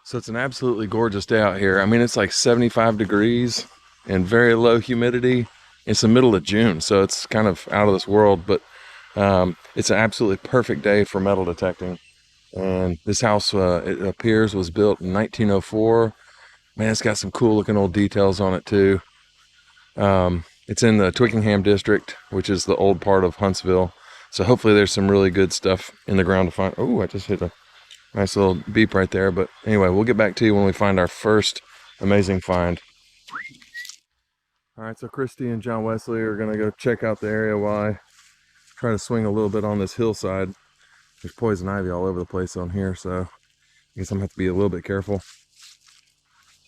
So it's an absolutely gorgeous day out here. I mean, it's like 75 degrees and very low humidity. It's the middle of June, so it's kind of out of this world, but it's an absolutely perfect day for metal detecting. And this house, it appears, was built in 1904. Man, it's got some cool looking old details on it too. It's in the Twickenham district, which is the old part of Huntsville. So hopefully there's some really good stuff in the ground to find. Oh, I just hit a nice little beep right there. But anyway, we'll get back to you when we find our first amazing find. All right, so Christy and John Wesley are gonna go check out the area while I try to swing a little bit on this hillside. There's poison ivy all over the place on here, so I guess I'm gonna have to be a little bit careful.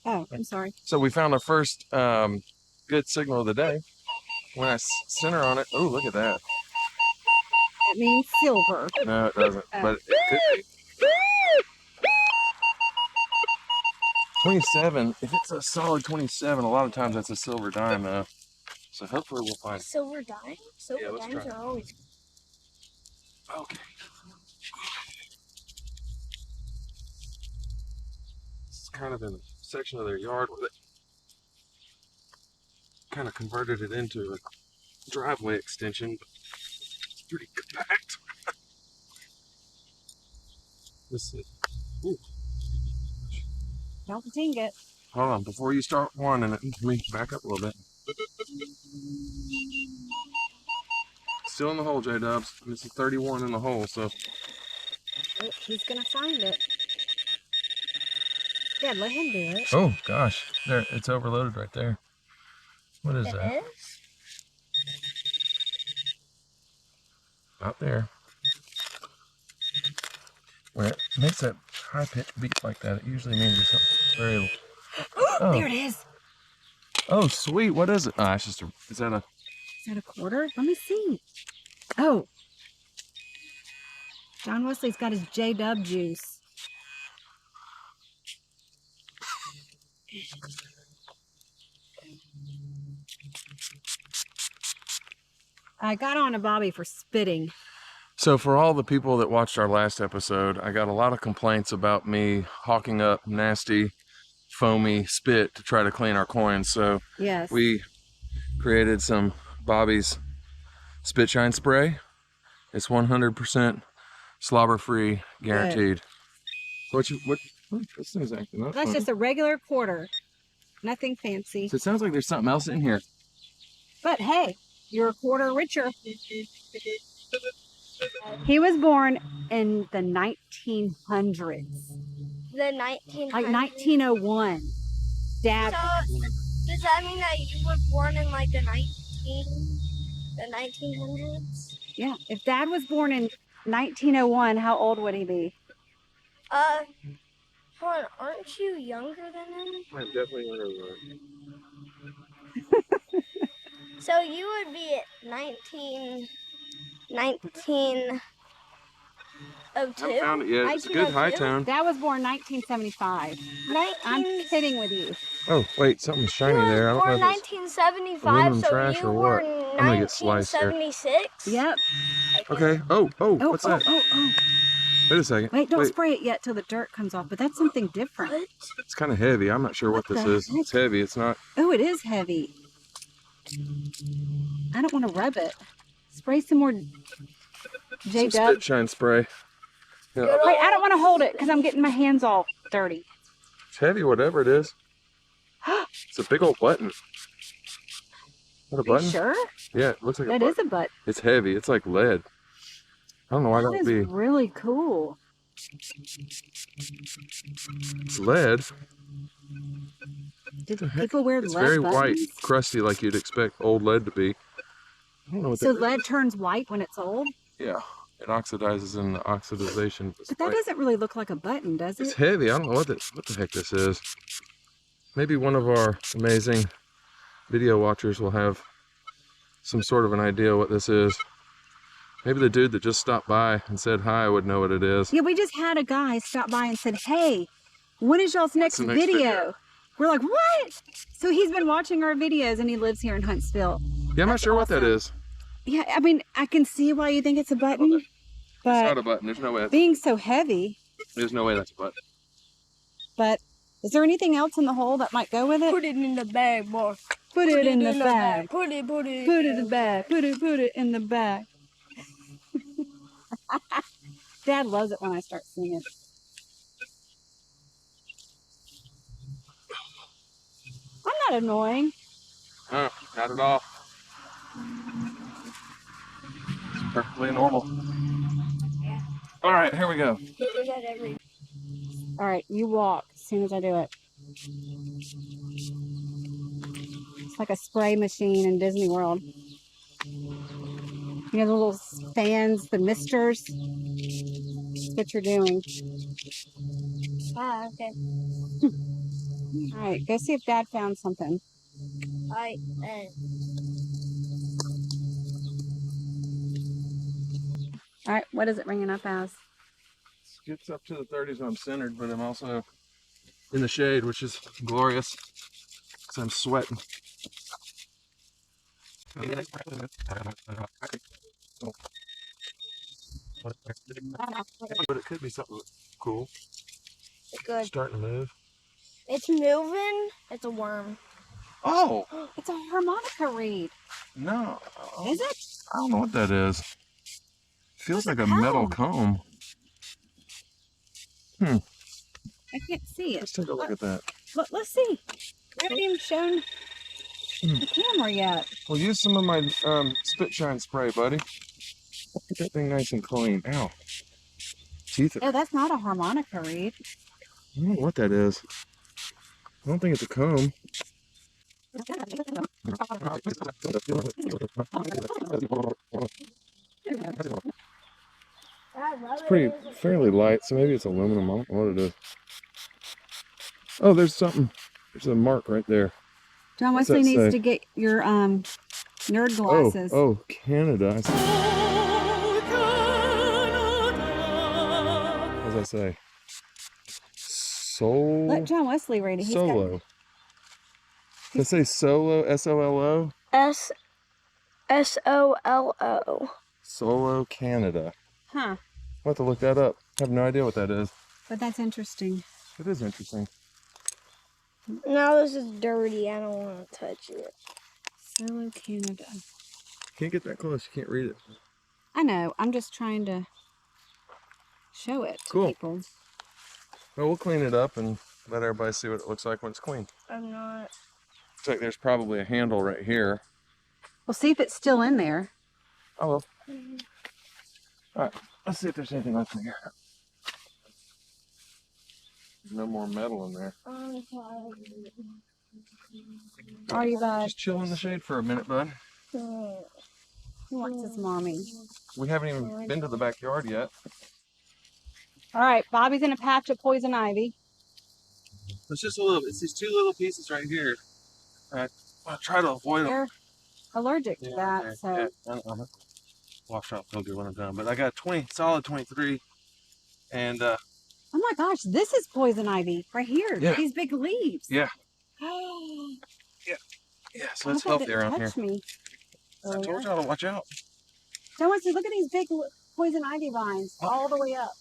Oh, I'm sorry. So we found our first good signal of the day. When I center on it, oh, look at that. That means silver. No, it doesn't, but it could be. 27, if it's a solid 27, a lot of times that's a silver dime though. So hopefully we'll find silver dime? Silver dimes are always. okay. It's kind of in a section of their yard where they kind of converted it into a driveway extension, but it's pretty compact. This is, ooh. Don't ding it. Hold on, before you start warning it, let me back up a little bit. Still in the hole, J-Dubs. This is 31 in the hole, so. Oh, he's gonna find it. Yeah, let him do it. Oh gosh, there, it's overloaded right there. What is that? It is? Out there. When it makes that high-pitched beat like that, it usually means it's something very... Oh, there it is. Oh, sweet. What is it? Ah, it's just a... Is that a quarter? Let me see. Oh. John Wesley's got his J-Dub juice. I got on a Bobby for spitting. So for all the people that watched our last episode, I got a lot of complaints about me hawking up nasty, foamy spit to try to clean our coins. So yes, we created some Bobby's spit shine spray. It's 100% slobber-free, guaranteed. What this thing's acting up. That's just a regular quarter. Nothing fancy. So it sounds like there's something else in here. But hey, you're a quarter richer. He was born in the 1900s. The 1900s? Like 1901. Dad. So, does that mean that you were born in like the 1900s? Yeah. If Dad was born in 1901, how old would he be? Hold on, aren't you younger than him? I'm definitely younger than him. So you would be at 1902? I haven't found it yet. It's a good high tone. Dad was born 1975. I'm kidding with you. Oh, wait, something's shiny there. I don't know if it's 1975, so trash you or were what. I'm gonna get sliced here. 1976? Yep. Okay. Oh, what's that? Oh. Wait a second. Wait, don't spray it yet till the dirt comes off, but that's something different. What? It's kind of heavy. I'm not sure what this is. It's heavy. It's not. Oh, it is heavy. I don't want to rub it. Spray some more J-Dub. Spit shine spray. Yeah. Wait, I don't want to hold it because I'm getting my hands all dirty. It's heavy, whatever it is. It's a big old button. Is that a button? You sure? Yeah, it looks like that a button. That is a button. It's heavy. It's like lead. I don't know why that would be. That is really cool. It's lead. Do people wear It's lead very buttons? white, crusty, like you'd expect old lead to be. I don't know what so that lead turns white when it's old? Yeah, it oxidizes in the oxidization. But that doesn't really look like a button, does it? It's heavy. I don't know what the heck this is. Maybe one of our amazing video watchers will have some sort of an idea what this is. Maybe the dude that just stopped by and said hi would know what it is. Yeah, we just had a guy stop by and said, hey, when is y'all's next video? We're like, what? So he's been watching our videos and he lives here in Huntsville. Yeah, I'm not sure what that is. Yeah, I mean, I can see why you think it's a button, but it's not a button. There's no way. Being so heavy. There's no way that's a button. But is there anything else in the hole that might go with it? Put it in the bag, boy. Put it in the bag. Put it. Put it in the bag. Put it in the bag. Dad loves it when I start singing. I'm not annoying. No, not at all. It's perfectly normal. All right, here we go. All right, you walk as soon as I do it. It's like a spray machine in Disney World. You know the little fans, the misters? That's what you're doing. Ah, okay. All right, go see if Dad found something. All right, what is it ringing up as? It gets up to the 30s when I'm centered, but I'm also in the shade, which is glorious because I'm sweating. But it could be something cool. Good. Starting to move. It's moving. It's a worm. Oh! It's a harmonica reed. No. Is it? I don't know what that is. Feels What's like a a metal comb? comb. I can't see it. Let's take a look at that. Let's see. I haven't even shown the camera yet. Well, use some of my spit shine spray, buddy. Get that thing nice and clean. Ow. Teeth. Oh, that's not a harmonica reed. I don't know what that is. I don't think it's a comb. It's pretty fairly light, so maybe it's aluminum. I don't know what it is. Oh, there's something. There's a mark right there. John What's Wesley that needs say? to get your nerd glasses. Oh, Canada. What does that say? Let John Wesley read it. He's got- Solo. Does it say solo? S-O-L-O? SOLO. Solo Canada. Huh. I'll have to look that up. I have no idea what that is. But that's interesting. It is interesting. Now this is dirty. I don't want to touch it. Solo Canada. Can't get that close. You can't read it. I know. I'm just trying to show it to Cool. people. Well, we'll clean it up and let everybody see what it looks like when it's clean. I'm not. Looks like there's probably a handle right here. We'll see if it's still in there. Oh, well. All right. Let's see if there's anything left in here. There's no more metal in there. Are you, bud? Just chill in the shade for a minute, bud. He wants his mommy. We haven't even been to the backyard yet. All right, Bobby's in a patch of poison ivy. It's just a little, it's these two little pieces right here. I try to avoid them. They're allergic to that, so. I'm wash off real good when I'm done. But I got 20, solid 23. And Oh my gosh, this is poison ivy right here. Yeah. These big leaves. yeah, Oh, so it's healthy around here. touch me. I told y'all to watch out. John Wesley, look at these big poison ivy vines all the way up.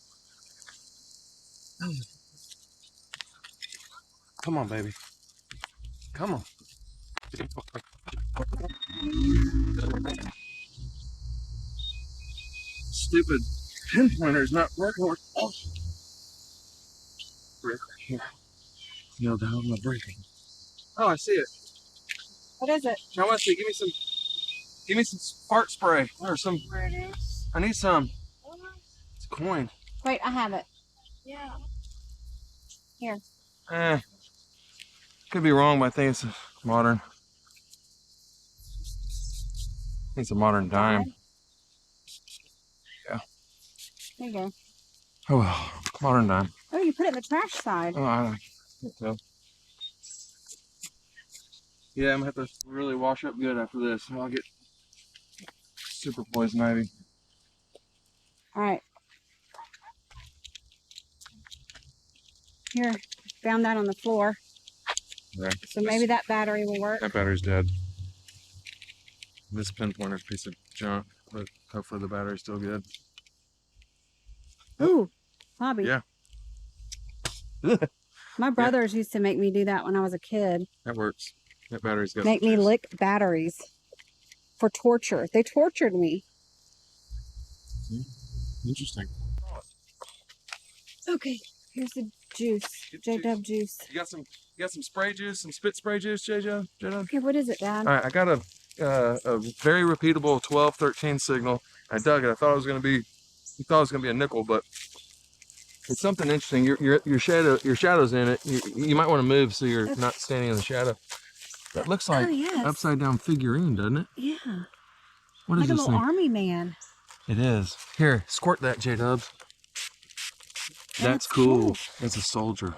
Come on, baby. Come on. Stupid pinpointer's not working. Oh. Brick right here. Nailed down on the breaking. Oh, I see it. What is it? John Wesley, give me some fart spray or some. Where it is? I need some. It's a coin. Wait, I have it. Yeah. Here. Could be wrong, but I think it's modern. I think it's a modern dime. Yeah. There you go. Oh well, modern dime. Oh, you put it in the trash side. Oh, I think so. Yeah, I'm gonna have to really wash up good after this. I'll get super poison ivy. All right. Here, found that on the floor. Yeah. So maybe that battery will work. That battery's dead. This pinpointer's a piece of junk, but hopefully the battery's still good. Ooh, Bobby. Yeah. My brothers used to make me do that when I was a kid. That works. That battery's got Make some me juice. lick batteries for torture. They tortured me. Interesting. Okay, here's the juice. J-Dub juice. You got some spray juice, some spit spray juice, J-Dub? Okay, what is it, Dad? All right, I got a very repeatable 12-13 signal. I dug it. I thought it was gonna be, you thought it was gonna be a nickel, but it's something interesting. Your shadow's in it. You might want to move so you're not standing in the shadow. That looks like upside down figurine, doesn't it? Yeah. What is Like a this little thing? army man. It is. Here, squirt that, J-Dubs. That's cool. That's a soldier.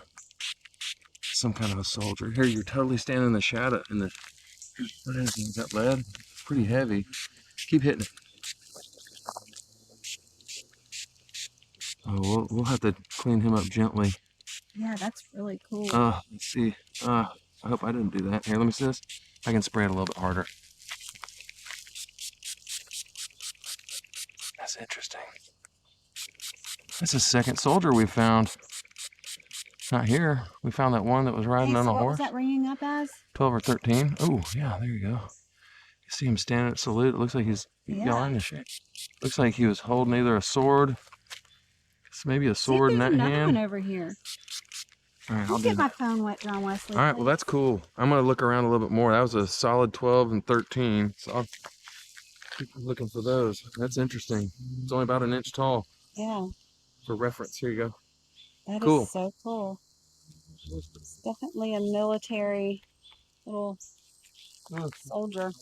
Some kind of a soldier. Here, you're totally standing in the shadow. What is it? Is that lead? Pretty heavy. Keep hitting it. Oh, we'll have to clean him up gently. Yeah, that's really cool. Let's see. I hope I didn't do that. Here, let me see this. I can spray it a little bit harder. That's interesting. That's the second soldier we found. Not here. We found that one that was riding on a what was horse. that ringing up as? 12 or 13. Oh, yeah, there you go. You see him standing at salute. It looks like he's yelling the shit. Looks like he was holding either a sword. It's maybe a sword in that hand. There's another one over here. All right, I'll get my phone wet, John Wesley. All right, well, that's cool. I'm going to look around a little bit more. That was a solid 12 and 13. So I'll keep looking for those. That's interesting. It's only about an inch tall. Yeah. For reference, here you go. That Cool. is so cool. It's definitely a military little soldier.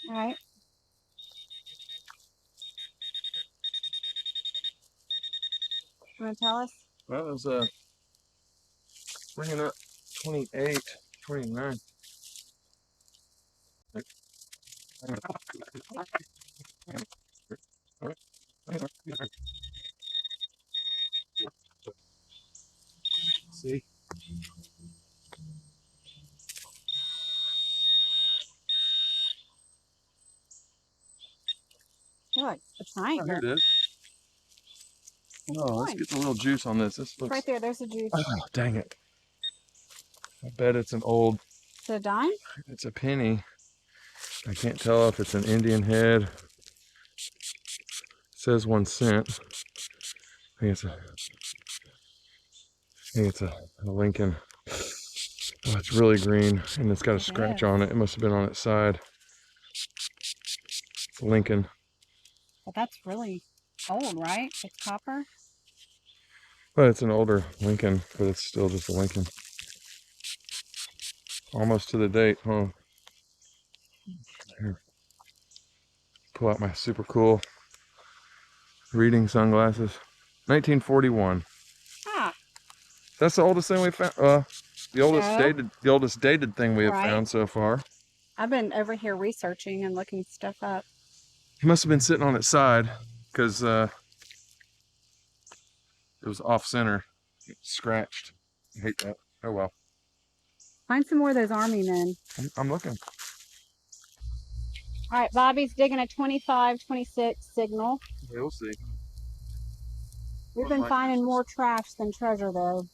All right. You want to tell us? Well, it was bringing up 28, 29. See? Look, a triangle. Here it is. Oh, let's get a little juice on this. This looks... Right there, there's a juice. Oh, dang it. I bet it's an old... Is it a dime? It's a penny. I can't tell if it's an Indian head. It says 1 cent. I think it's a Lincoln. Oh, it's really green, and it's got a scratch on it. It must have been on its side. It's a Lincoln. But that's really old, right? It's copper? But it's an older Lincoln, but it's still just a Lincoln. Almost to the date, huh? Here. Pull out my super cool reading sunglasses. 1941. Ah. That's the oldest thing we found. The oldest dated thing we have found so far. I've been over here researching and looking stuff up. He must have been sitting on its side because it was off center. It scratched. I hate that. Oh well. Find some more of those army men. I'm looking. All right, Bobby's digging a 25, 26 signal. Yeah, we'll see. We've been finding more trash than treasure, though.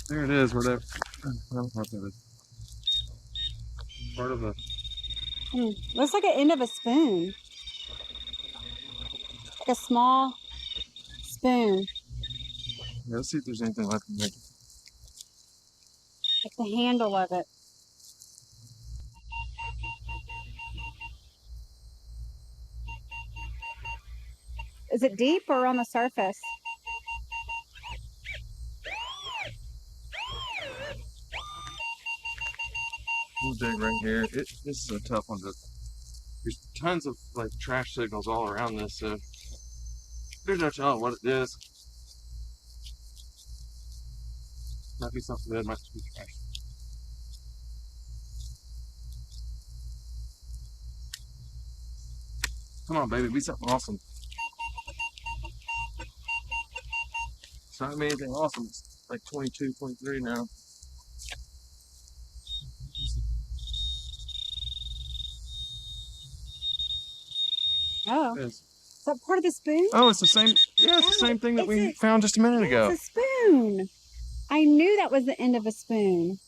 There it is. Whatever. I don't know what that is. Part of the... Looks like an end of a spoon. Like a small spoon. Yeah, let's see if there's anything left in there. Like the handle of it. Is it deep or on the surface? We'll dig right here. This is a tough one. There's tons of like trash signals all around this, so there's no telling what it is. Might be something that might be trash. Come on, baby, be something awesome. It's not gonna be anything awesome. It's like 22, 23 now. Oh. Is that part of the spoon? Oh, it's the same. Yeah, it's the same thing that we found just a minute ago. It's a spoon. I knew that was the end of a spoon.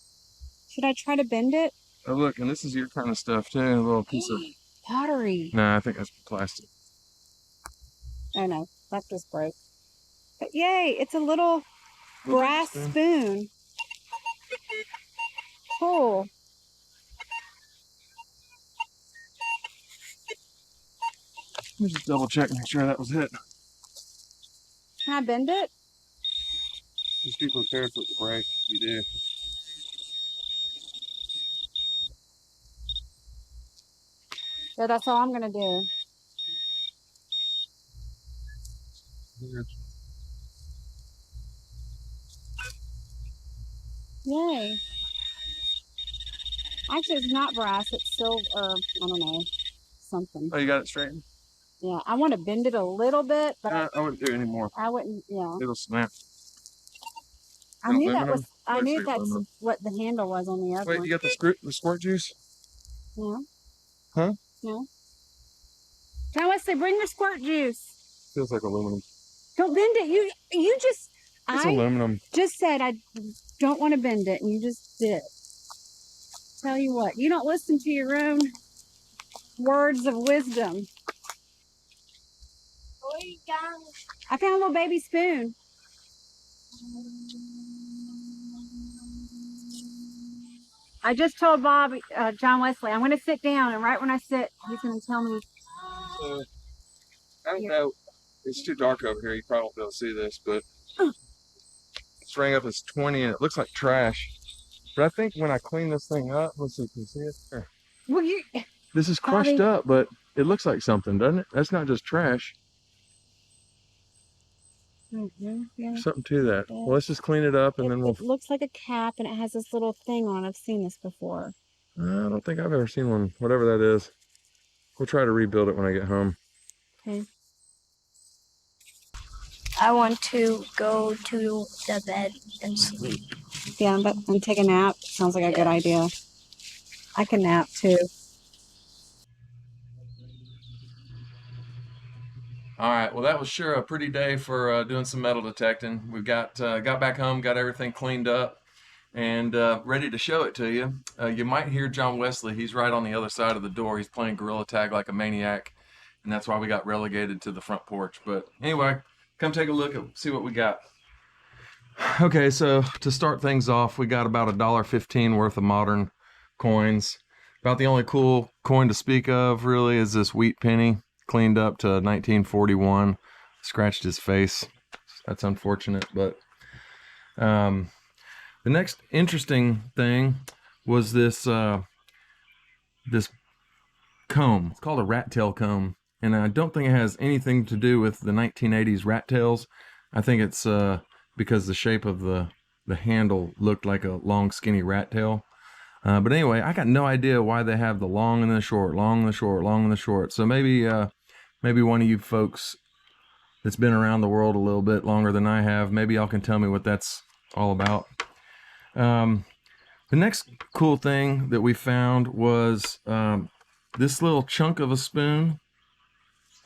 Should I try to bend it? Oh, look, and this is your kind of stuff too. A little piece of pottery. Nah, I think that's plastic. Oh no, that just broke. But yay, it's a little brass spoon. Cool. Let me just double check and make sure that was it. Can I bend it? Just be prepared for it to break. You do. Yeah, that's all I'm gonna do. Yay. Actually, it's not brass, it's silver, I don't know, something. Oh, you got it straightened? Yeah, I want to bend it a little bit, but I wouldn't do it anymore. I wouldn't, yeah. It'll snap. I knew that was, I Like knew straight that's aluminum. what the handle was on the other Wait, one. you got the squirt juice? No. Huh? No. John Wesley, bring your squirt juice. Feels like aluminum. Don't bend it. You just, It's I aluminum. just said I don't want to bend it, and you just did. Tell you what, you don't listen to your own words of wisdom. I found a little baby spoon. I just told Bob, John Wesley, I'm going to sit down, and right when I sit, he's going to tell me. So, I don't know. It's too dark over here. You probably won't be able to see this, but it's rang up as 20, and it looks like trash. But I think when I clean this thing up, let's see if you can see it. Here. Well, you. This is crushed up, but it looks like something, doesn't it? That's not just trash. Mm-hmm, yeah. Something to that. Yeah. Well, let's just clean it up, and then we'll. It looks like a cap, and it has this little thing on. I've seen this before. I don't think I've ever seen one. Whatever that is. We'll try to rebuild it when I get home. Okay. I want to go to the bed and sleep. Yeah, and take a nap. Sounds like a good idea. I can nap too. All right, well, that was sure a pretty day for doing some metal detecting. We got back home, got everything cleaned up, and ready to show it to you. You might hear John Wesley. He's right on the other side of the door. He's playing gorilla tag like a maniac, and that's why we got relegated to the front porch. But anyway, come take a look and see what we got. Okay, so to start things off, we got about $1.15 worth of modern coins. About the only cool coin to speak of, really, is this wheat penny. Cleaned up to 1941, scratched his face. That's unfortunate, but the next interesting thing was this this comb. It's called a rat tail comb, and I don't think it has anything to do with the 1980s rat tails. I think it's because the shape of the handle looked like a long, skinny rat tail. But anyway, I got no idea why they have the long and the short, long and the short, long and the short. So maybe one of you folks that's been around the world a little bit longer than I have, maybe y'all can tell me what that's all about. The next cool thing that we found was this little chunk of a spoon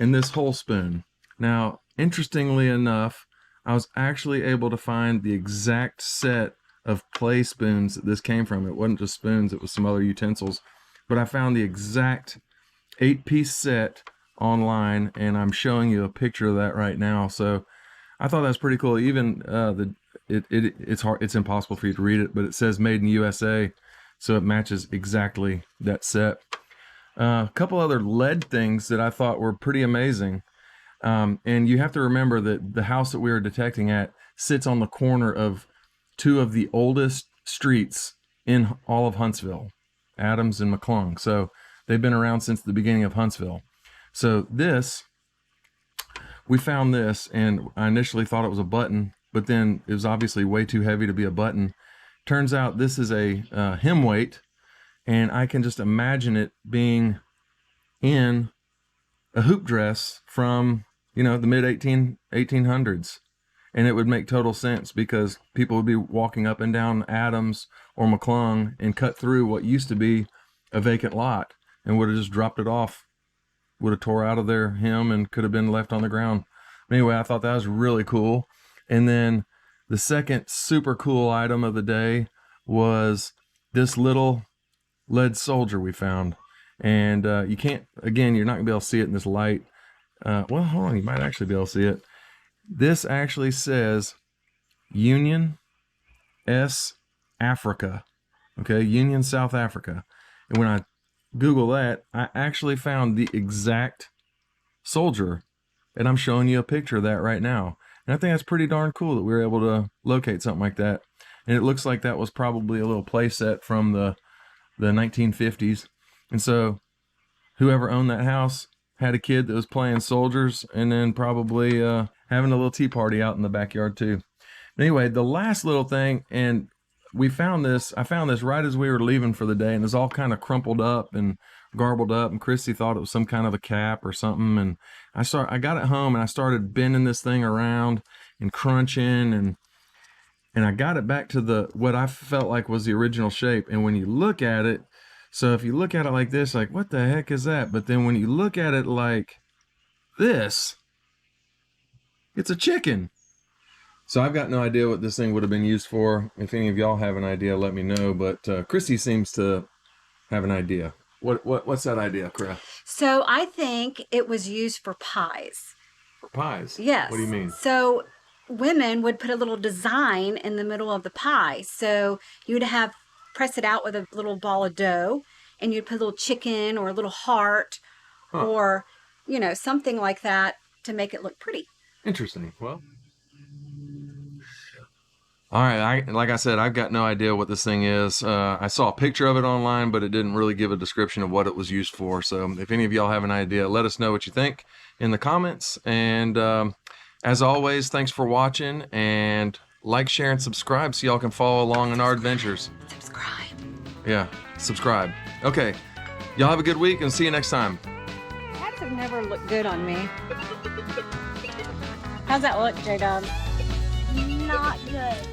and this whole spoon. Now, interestingly enough, I was actually able to find the exact set of clay spoons that this came from. It wasn't just spoons, it was some other utensils. But I found the exact 8-piece set online, and I'm showing you a picture of that right now. So I thought that's pretty cool. Even it's impossible for you to read it, but it says made in USA, so it matches exactly that set. A couple other lead things that I thought were pretty amazing. And you have to remember that the house that we were detecting at sits on the corner of two of the oldest streets in all of Huntsville, Adams and McClung. So they've been around since the beginning of Huntsville. So we found this, and I initially thought it was a button, but then it was obviously way too heavy to be a button. Turns out this is a hem weight, and I can just imagine it being in a hoop dress from, the mid 1800s. And it would make total sense because people would be walking up and down Adams or McClung and cut through what used to be a vacant lot and would have just dropped it off would have tore out of their hem and could have been left on the ground. Anyway, I thought that was really cool. And then the second super cool item of the day was this little lead soldier we found. And you can't, again, you're not gonna be able to see it in this light. Well, hold on, you might actually be able to see it. This actually says Union S Africa. Okay, Union South Africa. And when I Google that, I actually found the exact soldier. And I'm showing you a picture of that right now. And I think that's pretty darn cool that we were able to locate something like that. And it looks like that was probably a little play set from the 1950s. And so whoever owned that house had a kid that was playing soldiers and then probably having a little tea party out in the backyard too. Anyway, the last little thing, and I found this right as we were leaving for the day, and it's all kind of crumpled up and garbled up, and Christy thought it was some kind of a cap or something. And I got it home and I started bending this thing around and crunching, and I got it back to what I felt like was the original shape. And when you look at it, so if you look at it like this, like, what the heck is that? But then when you look at it like this, it's a chicken. So I've got no idea what this thing would have been used for. If any of y'all have an idea, let me know. But Christy seems to have an idea. What's that idea, Cra? So I think it was used for pies. For pies? Yes. What do you mean? So women would put a little design in the middle of the pie. So you'd press it out with a little ball of dough, and you'd put a little chicken or a little heart or, something like that to make it look pretty. Interesting. Well, all right. Like I said, I've got no idea what this thing is. I saw a picture of it online, but it didn't really give a description of what it was used for. So if any of y'all have an idea, let us know what you think in the comments. And as always, thanks for watching, and like, share, and subscribe so y'all can follow along in our adventures. Subscribe. Yeah, subscribe. Okay. Y'all have a good week and see you next time. Hats have never looked good on me. How's that look, J-Dub? Not good.